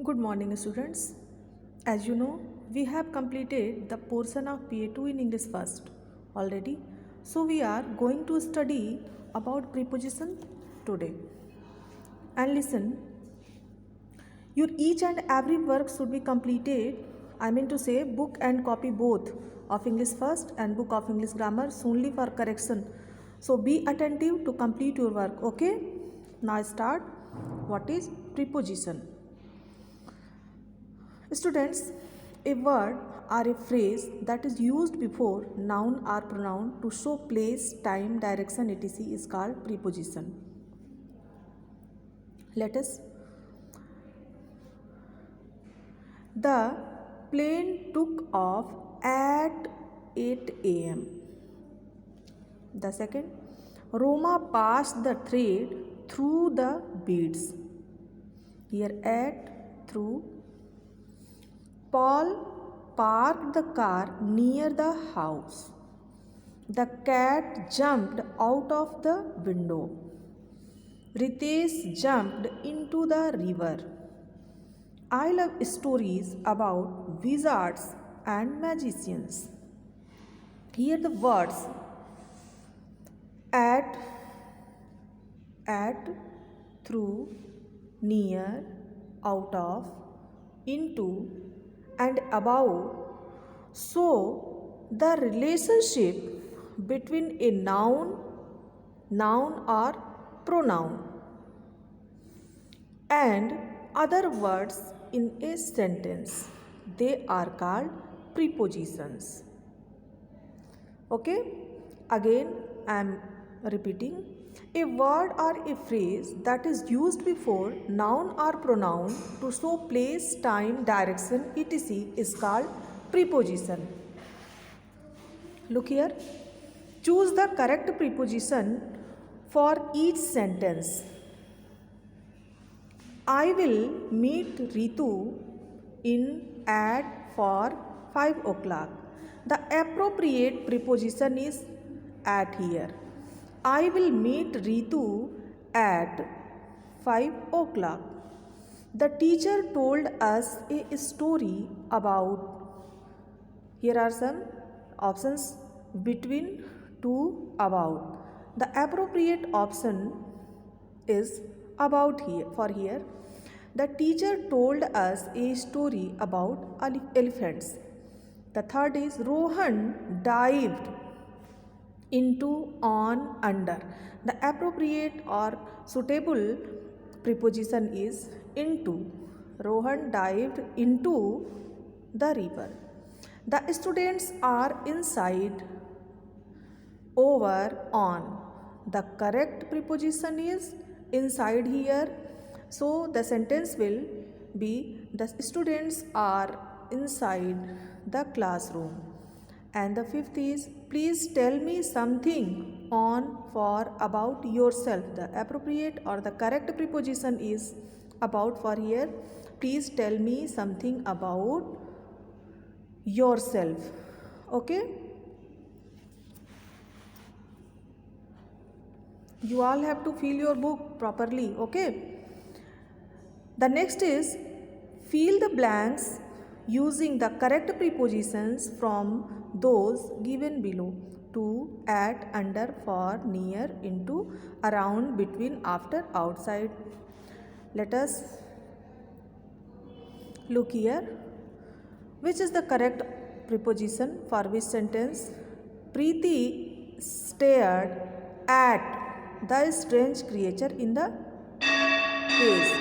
Good morning, students. As you know, we have completed the portion of PA2 in English first already. So, we are going to study about preposition today. And listen, your each and every work should be completed. I mean to say, book and copy both of English first and book of English grammar solely for correction. So, be attentive to complete your work. Okay? Now, start. What is preposition? Students, a word or a phrase that is used before noun or pronoun to show place, time, direction, etc. is called preposition. Let us. The plane took off at 8 a.m. The second, Roma passed the thread through the beads. Here at, through. Paul parked the car near the house. The cat jumped out of the window. Ritesh jumped into the river. I love stories about wizards and magicians. Here the words at, through, near, out of, into, and about show the relationship between a noun or pronoun and other words in a sentence. They are called prepositions. Okay? Again, I am repeating. A word or a phrase that is used before noun or pronoun to show place, time, direction, etc. is called preposition. Look here. Choose the correct preposition for each sentence. I will meet Ritu in at for 5 o'clock. The appropriate preposition is at here. I will meet Ritu at 5 o'clock. The teacher told us a story about. Here are some options between to about. The appropriate option is about here. For here, the teacher told us a story about elephants. The third is Rohan dived into, on, under. The appropriate or suitable preposition is into. Rohan dived into the river. The students are inside, over, on. The correct preposition is inside here. So the sentence will be the students are inside the classroom. And the fifth is please tell me something on, for, about yourself. The appropriate or the correct preposition is about. For here, please tell me something about yourself. Okay? You all have to fill your book properly. Okay? The next is fill the blanks using the correct prepositions from those given below. To, at, under, for, near, into, around, between, after, outside. Let us look here. Which is the correct preposition for which sentence? Preeti stared at the strange creature in the case.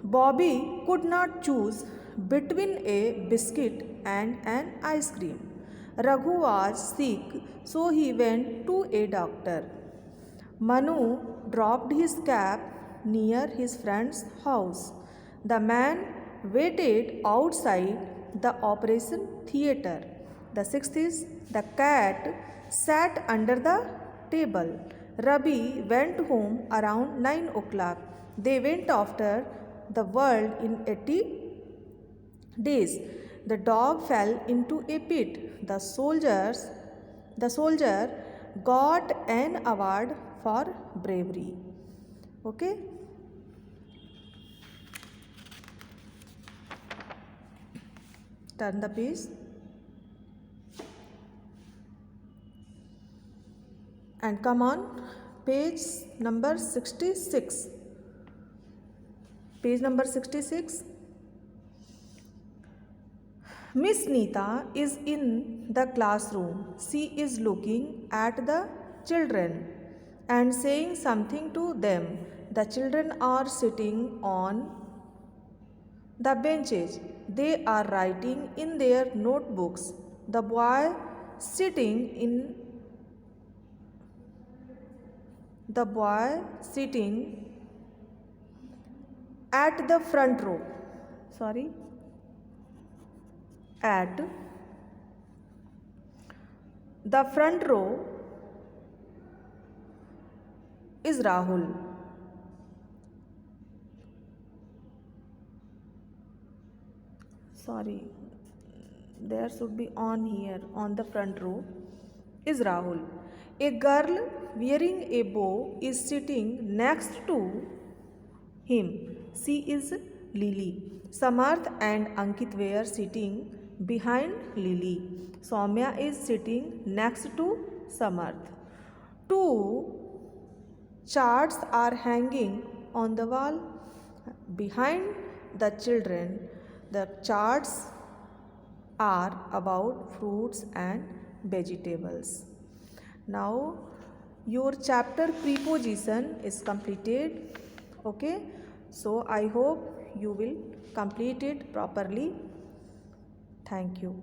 Bobby could not choose between a biscuit and an ice cream. Raghu was sick, so he went to a doctor. Manu dropped his cap near his friend's house. The man waited outside the operation theatre. The sixth is the cat sat under the table. Rabi went home around 9 o'clock. They went after the world in 80 days. The dog fell into a pit. The soldiers The soldier got an award for bravery. Okay. Turn the page. And come on, page number 66. Page number 66. Miss Neeta is in the classroom. She is looking at the children and saying something to them. The children are sitting on the benches. They are writing in their notebooks. The boy sitting at the front row. At the front row is Rahul. There should be on here. On the front row is Rahul. A girl wearing a bow is sitting next to him. She is Lily. Samarth and Ankit were sitting behind Lily. Soumya is sitting next to Samarth. Two charts are hanging on the wall behind the children. The charts are about fruits and vegetables. Now your chapter preposition is completed. Okay, so I hope you will complete it properly. Thank you.